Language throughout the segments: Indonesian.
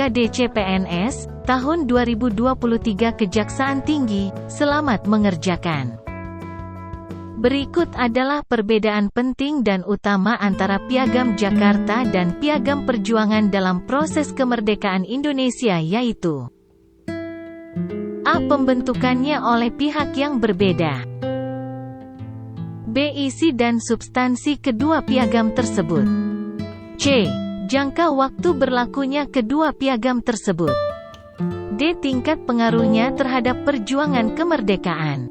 BKD CPNS, tahun 2023 Kejaksaan Tinggi, selamat mengerjakan. Berikut adalah perbedaan penting dan utama antara Piagam Jakarta dan Piagam Perjuangan dalam proses kemerdekaan Indonesia, yaitu A. Pembentukannya oleh pihak yang berbeda. B. Isi dan substansi kedua piagam tersebut. C. Jangka waktu berlakunya kedua piagam tersebut. D. Tingkat pengaruhnya terhadap perjuangan kemerdekaan.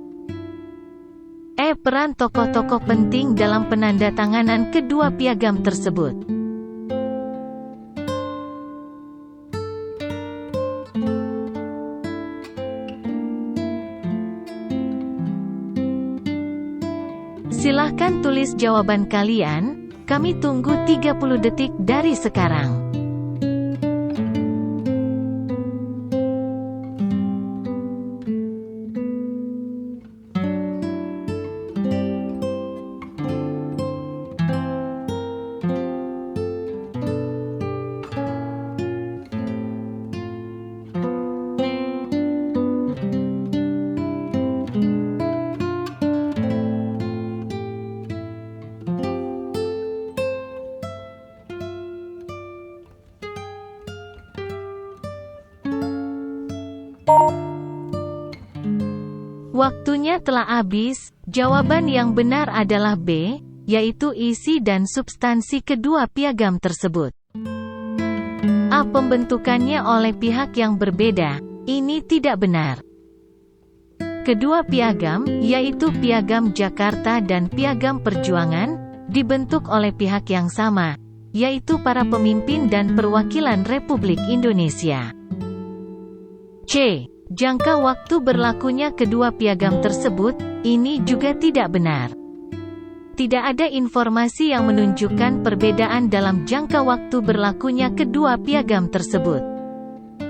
E. Peran tokoh-tokoh penting dalam penandatanganan kedua piagam tersebut. Silahkan tulis jawaban kalian, kami tunggu 30 detik dari sekarang. Waktunya telah habis. Jawaban yang benar adalah B, yaitu isi dan substansi kedua piagam tersebut. A. Pembentukannya oleh pihak yang berbeda. Ini tidak benar. Kedua piagam, yaitu Piagam Jakarta dan Piagam Perjuangan, dibentuk oleh pihak yang sama, yaitu para pemimpin dan perwakilan Republik Indonesia. C. Jangka waktu berlakunya kedua piagam tersebut, ini juga tidak benar. Tidak ada informasi yang menunjukkan perbedaan dalam jangka waktu berlakunya kedua piagam tersebut.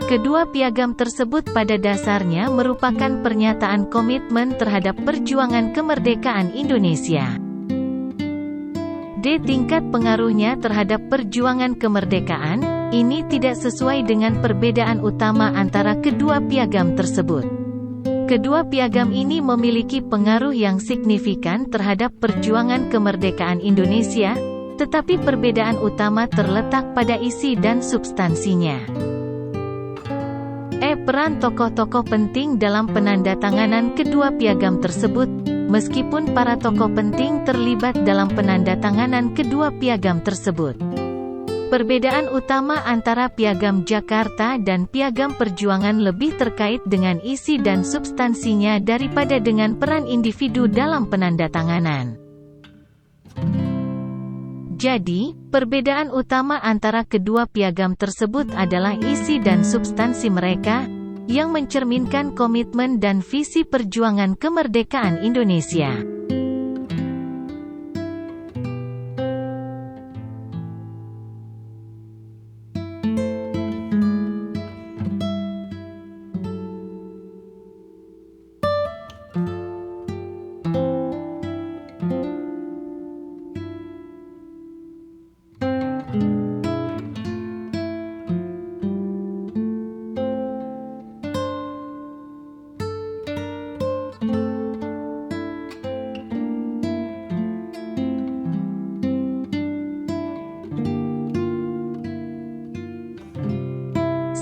Kedua piagam tersebut pada dasarnya merupakan pernyataan komitmen terhadap perjuangan kemerdekaan Indonesia. D. Tingkat pengaruhnya terhadap perjuangan kemerdekaan, ini tidak sesuai dengan perbedaan utama antara kedua piagam tersebut. Kedua piagam ini memiliki pengaruh yang signifikan terhadap perjuangan kemerdekaan Indonesia, tetapi perbedaan utama terletak pada isi dan substansinya. E. Peran tokoh-tokoh penting dalam penandatanganan kedua piagam tersebut. Meskipun para tokoh penting terlibat dalam penandatanganan kedua piagam tersebut, perbedaan utama antara Piagam Jakarta dan Piagam Perjuangan lebih terkait dengan isi dan substansinya daripada dengan peran individu dalam penandatanganan. Jadi, perbedaan utama antara kedua piagam tersebut adalah isi dan substansi mereka, yang mencerminkan komitmen dan visi perjuangan kemerdekaan Indonesia.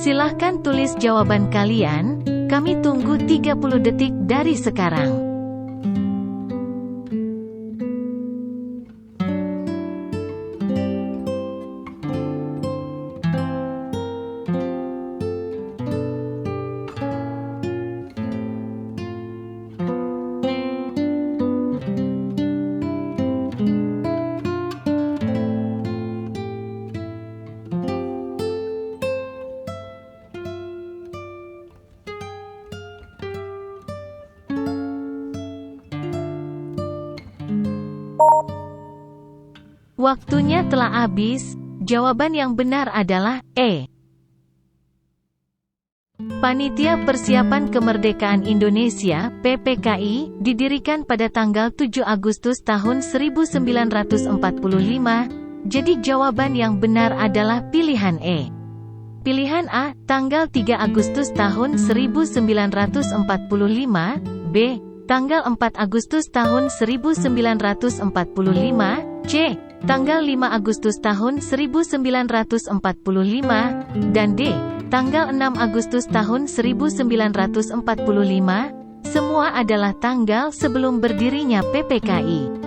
Silahkan tulis jawaban kalian, kami tunggu 30 detik dari sekarang. Waktunya telah habis. Jawaban yang benar adalah E. Panitia Persiapan Kemerdekaan Indonesia (PPKI) didirikan pada tanggal 7 Agustus tahun 1945. Jadi jawaban yang benar adalah pilihan E. Pilihan A, tanggal 3 Agustus tahun 1945, B, tanggal 4 Agustus tahun 1945, C, tanggal 5 Agustus tahun 1945, dan D, tanggal 6 Agustus tahun 1945. Semua adalah tanggal sebelum berdirinya PPKI.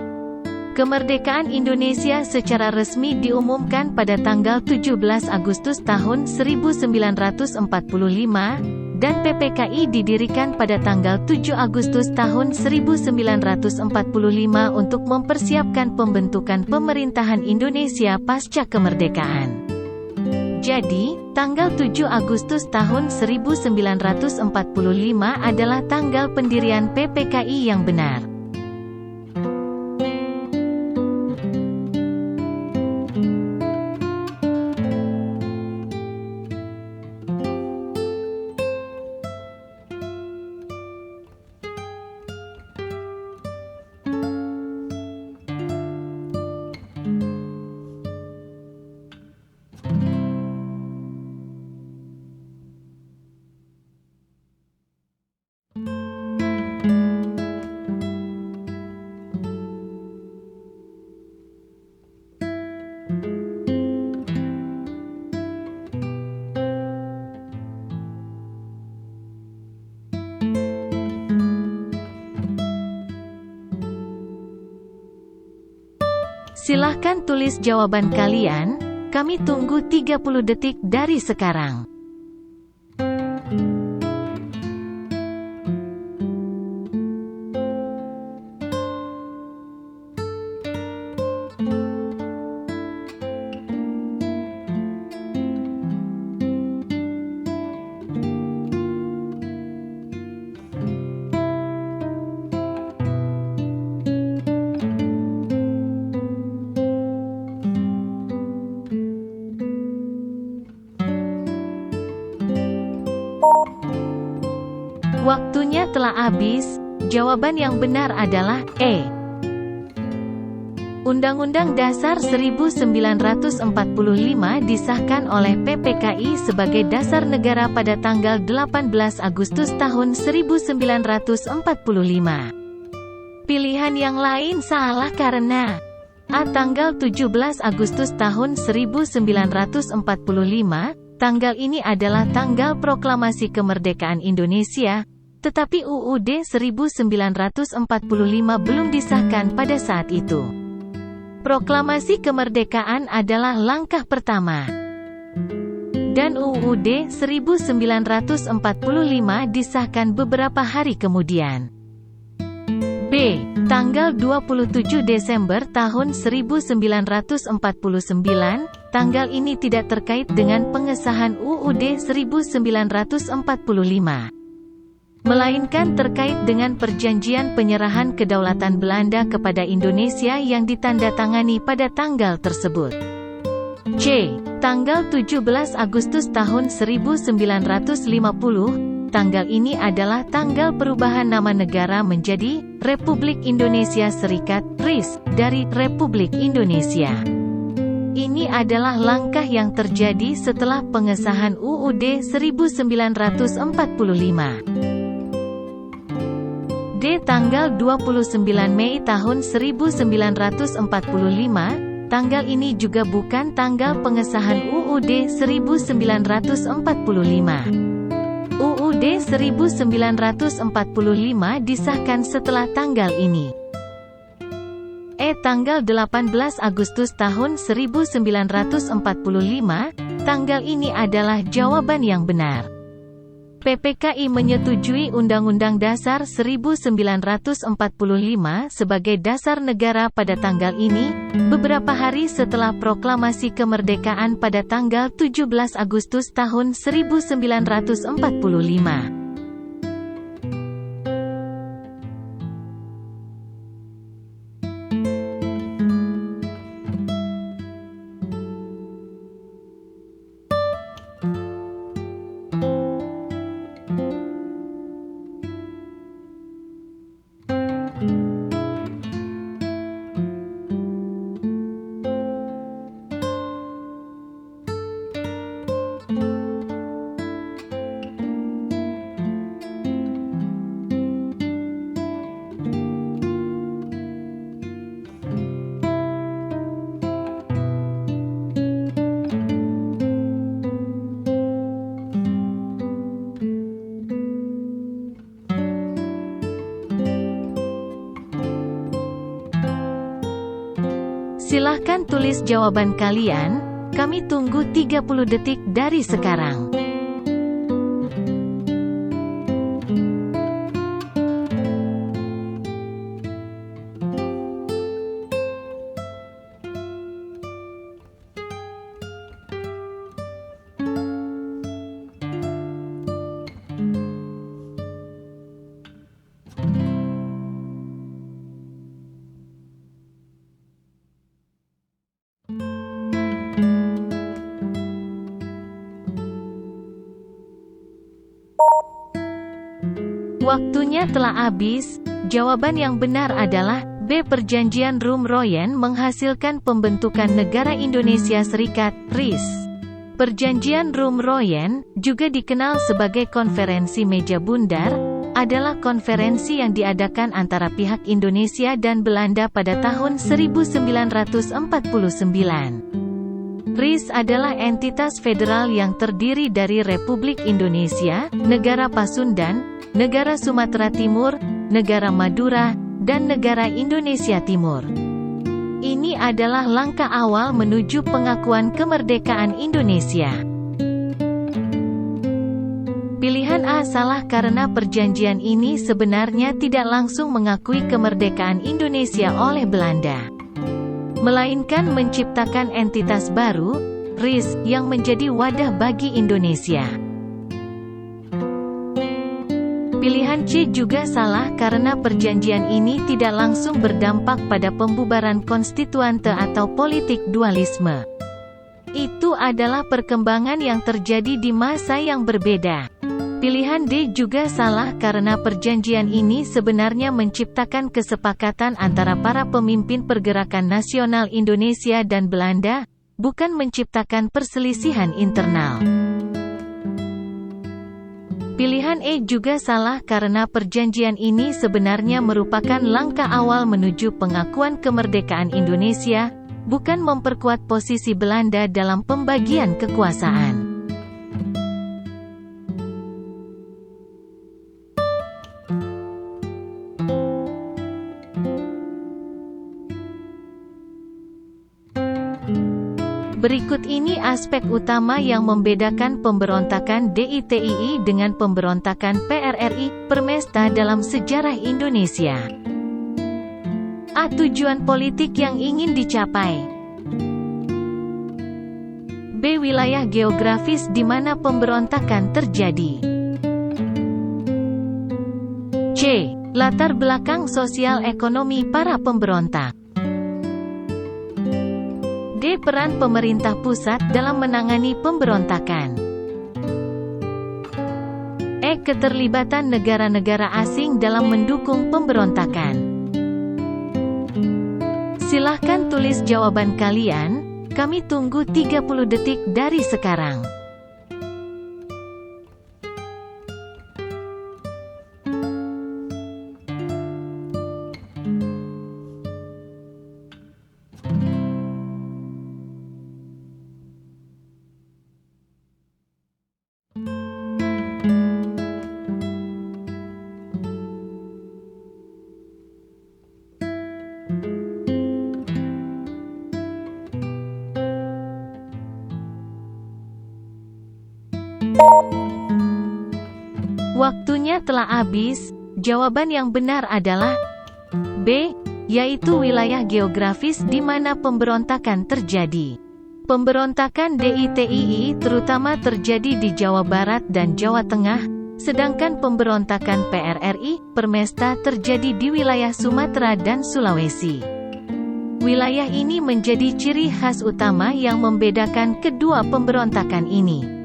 Kemerdekaan Indonesia secara resmi diumumkan pada tanggal 17 Agustus tahun 1945, dan PPKI didirikan pada tanggal 7 Agustus tahun 1945 untuk mempersiapkan pembentukan pemerintahan Indonesia pasca kemerdekaan. Jadi, tanggal 7 Agustus tahun 1945 adalah tanggal pendirian PPKI yang benar. Silahkan tulis jawaban kalian, kami tunggu 30 detik dari sekarang. Waktunya telah habis. Jawaban yang benar adalah E. Undang-Undang Dasar 1945 disahkan oleh PPKI sebagai dasar negara pada tanggal 18 Agustus tahun 1945. Pilihan yang lain salah karena A. Tanggal 17 Agustus tahun 1945. Tanggal ini adalah tanggal proklamasi kemerdekaan Indonesia, tetapi UUD 1945 belum disahkan pada saat itu. Proklamasi kemerdekaan adalah langkah pertama, dan UUD 1945 disahkan beberapa hari kemudian. B. Tanggal 27 Desember tahun 1949. Tanggal ini tidak terkait dengan pengesahan UUD 1945. Melainkan terkait dengan perjanjian penyerahan kedaulatan Belanda kepada Indonesia yang ditandatangani pada tanggal tersebut. C. Tanggal 17 Agustus tahun 1950. Tanggal ini adalah tanggal perubahan nama negara menjadi Republik Indonesia Serikat, RIS, dari Republik Indonesia. Ini adalah langkah yang terjadi setelah pengesahan UUD 1945. D. Tanggal 29 Mei tahun 1945. Tanggal ini juga bukan tanggal pengesahan UUD 1945. UUD 1945 disahkan setelah tanggal ini. E. Tanggal 18 Agustus tahun 1945. Tanggal ini adalah jawaban yang benar. PPKI menyetujui Undang-Undang Dasar 1945 sebagai dasar negara pada tanggal ini, beberapa hari setelah proklamasi kemerdekaan pada tanggal 17 Agustus tahun 1945. Silahkan tulis jawaban kalian, kami tunggu 30 detik dari sekarang. Waktunya telah habis. Jawaban yang benar adalah B. Perjanjian Rum-Royen menghasilkan pembentukan Negara Indonesia Serikat, RIS. Perjanjian Rum-Royen, juga dikenal sebagai Konferensi Meja Bundar, adalah konferensi yang diadakan antara pihak Indonesia dan Belanda pada tahun 1949. RIS adalah entitas federal yang terdiri dari Republik Indonesia, Negara Pasundan, Negara Sumatera Timur, Negara Madura, dan Negara Indonesia Timur. Ini adalah langkah awal menuju pengakuan kemerdekaan Indonesia. Pilihan A salah karena perjanjian ini sebenarnya tidak langsung mengakui kemerdekaan Indonesia oleh Belanda, melainkan menciptakan entitas baru, RIS, yang menjadi wadah bagi Indonesia. Pilihan C juga salah karena perjanjian ini tidak langsung berdampak pada pembubaran konstituante atau politik dualisme. Itu adalah perkembangan yang terjadi di masa yang berbeda. Pilihan D juga salah karena perjanjian ini sebenarnya menciptakan kesepakatan antara para pemimpin pergerakan nasional Indonesia dan Belanda, bukan menciptakan perselisihan internal. Pilihan E juga salah karena perjanjian ini sebenarnya merupakan langkah awal menuju pengakuan kemerdekaan Indonesia, bukan memperkuat posisi Belanda dalam pembagian kekuasaan. Berikut ini aspek utama yang membedakan pemberontakan DITII dengan pemberontakan PRRI, Permesta dalam sejarah Indonesia. A. Tujuan politik yang ingin dicapai. B. Wilayah geografis di mana pemberontakan terjadi. C. Latar belakang sosial ekonomi para pemberontak. D. Peran pemerintah pusat dalam menangani pemberontakan. E. Keterlibatan negara-negara asing dalam mendukung pemberontakan. Silahkan tulis jawaban kalian, kami tunggu 30 detik dari sekarang. Waktunya telah habis. Jawaban yang benar adalah B, yaitu wilayah geografis di mana pemberontakan terjadi. Pemberontakan DITII terutama terjadi di Jawa Barat dan Jawa Tengah, sedangkan pemberontakan PRRI, Permesta terjadi di wilayah Sumatera dan Sulawesi. Wilayah ini menjadi ciri khas utama yang membedakan kedua pemberontakan ini.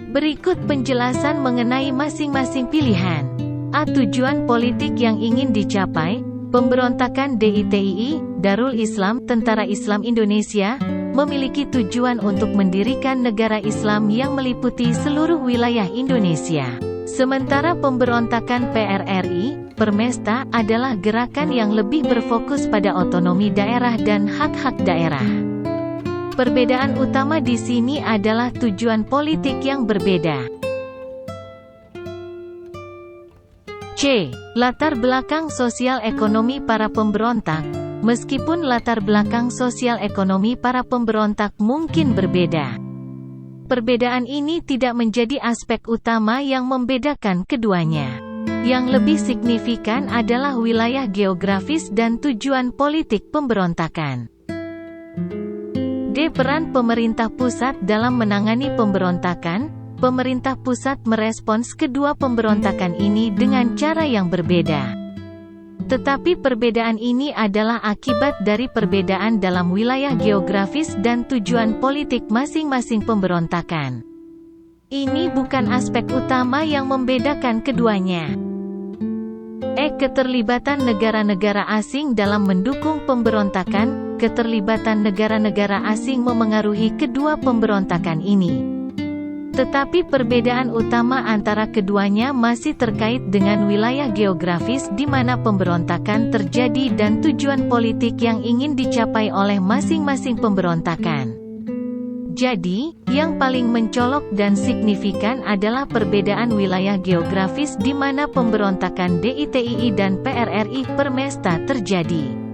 Berikut penjelasan mengenai masing-masing pilihan. A. Tujuan politik yang ingin dicapai. Pemberontakan DITII, Darul Islam Tentara Islam Indonesia, memiliki tujuan untuk mendirikan negara Islam yang meliputi seluruh wilayah Indonesia. Sementara pemberontakan PRRI, Permesta, adalah gerakan yang lebih berfokus pada otonomi daerah dan hak-hak daerah. Perbedaan utama di sini adalah tujuan politik yang berbeda. C. Latar belakang sosial ekonomi para pemberontak. meskipun latar belakang sosial ekonomi para pemberontak mungkin berbeda. Perbedaan ini tidak menjadi aspek utama yang membedakan keduanya. Yang lebih signifikan adalah wilayah geografis dan tujuan politik pemberontakan. D. Peran pemerintah pusat dalam menangani pemberontakan. Pemerintah pusat merespons kedua pemberontakan ini dengan cara yang berbeda. Tetapi perbedaan ini adalah akibat dari perbedaan dalam wilayah geografis dan tujuan politik masing-masing pemberontakan. Ini bukan aspek utama yang membedakan keduanya. Keterlibatan negara-negara asing dalam mendukung pemberontakan. Keterlibatan negara-negara asing memengaruhi kedua pemberontakan ini. Tetapi perbedaan utama antara keduanya masih terkait dengan wilayah geografis di mana pemberontakan terjadi dan tujuan politik yang ingin dicapai oleh masing-masing pemberontakan. Jadi, yang paling mencolok dan signifikan adalah perbedaan wilayah geografis di mana pemberontakan DITII dan PRRI Permesta terjadi.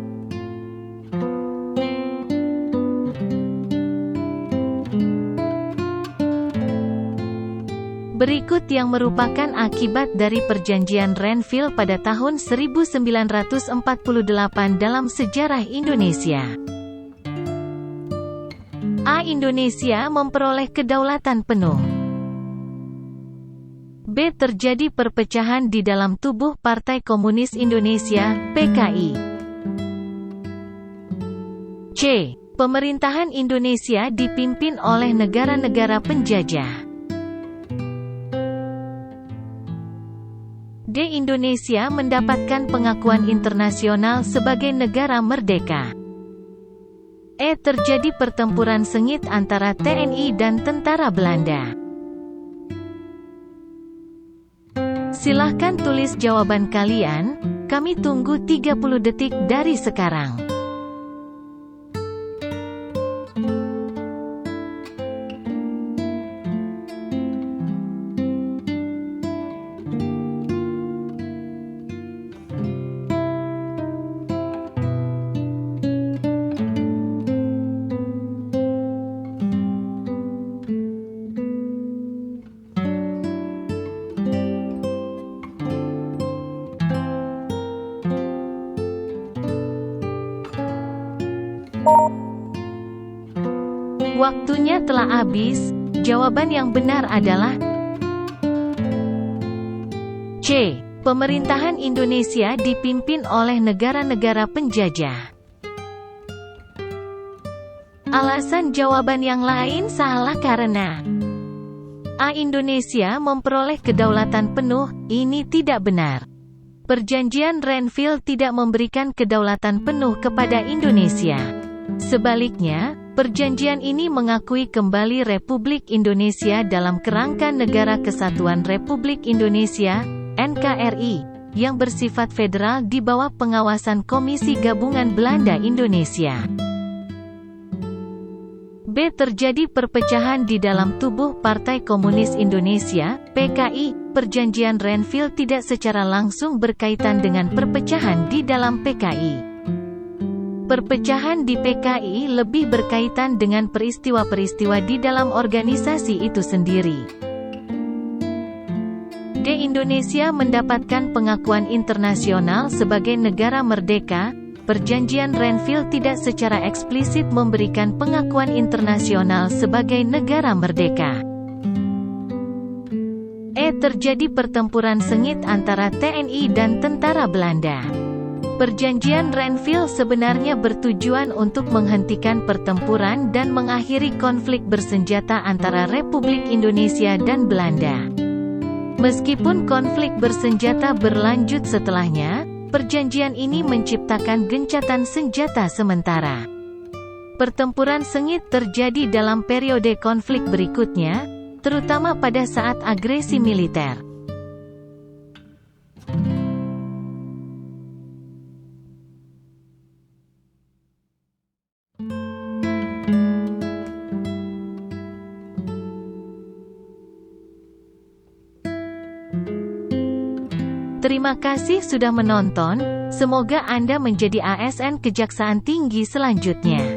Berikut yang merupakan akibat dari Perjanjian Renville pada tahun 1948 dalam sejarah Indonesia. A. Indonesia memperoleh kedaulatan penuh. B. Terjadi perpecahan di dalam tubuh Partai Komunis Indonesia, PKI. C. Pemerintahan Indonesia dipimpin oleh negara-negara penjajah. D. Indonesia mendapatkan pengakuan internasional sebagai negara merdeka. E. Terjadi pertempuran sengit antara TNI dan tentara Belanda. Silahkan tulis jawaban kalian, kami tunggu 30 detik dari sekarang. Waktunya telah habis. Jawaban yang benar adalah C. Pemerintahan Indonesia dipimpin oleh negara-negara penjajah. Alasan jawaban yang lain salah karena A. Indonesia memperoleh kedaulatan penuh. Ini tidak benar. Perjanjian Renville tidak memberikan kedaulatan penuh kepada Indonesia. Sebaliknya, perjanjian ini mengakui kembali Republik Indonesia dalam kerangka Negara Kesatuan Republik Indonesia, NKRI, yang bersifat federal di bawah pengawasan Komisi Gabungan Belanda Indonesia. B. Terjadi perpecahan di dalam tubuh Partai Komunis Indonesia, PKI. Perjanjian Renville tidak secara langsung berkaitan dengan perpecahan di dalam PKI. Perpecahan di PKI lebih berkaitan dengan peristiwa-peristiwa di dalam organisasi itu sendiri. D. Indonesia mendapatkan pengakuan internasional sebagai negara merdeka. Perjanjian Renville tidak secara eksplisit memberikan pengakuan internasional sebagai negara merdeka. E. Terjadi pertempuran sengit antara TNI dan tentara Belanda. Perjanjian Renville sebenarnya bertujuan untuk menghentikan pertempuran dan mengakhiri konflik bersenjata antara Republik Indonesia dan Belanda. Meskipun konflik bersenjata berlanjut setelahnya, perjanjian ini menciptakan gencatan senjata sementara. Pertempuran sengit terjadi dalam periode konflik berikutnya, terutama pada saat agresi militer. Terima kasih sudah menonton, Semoga Anda menjadi ASN Kejaksaan Tinggi selanjutnya.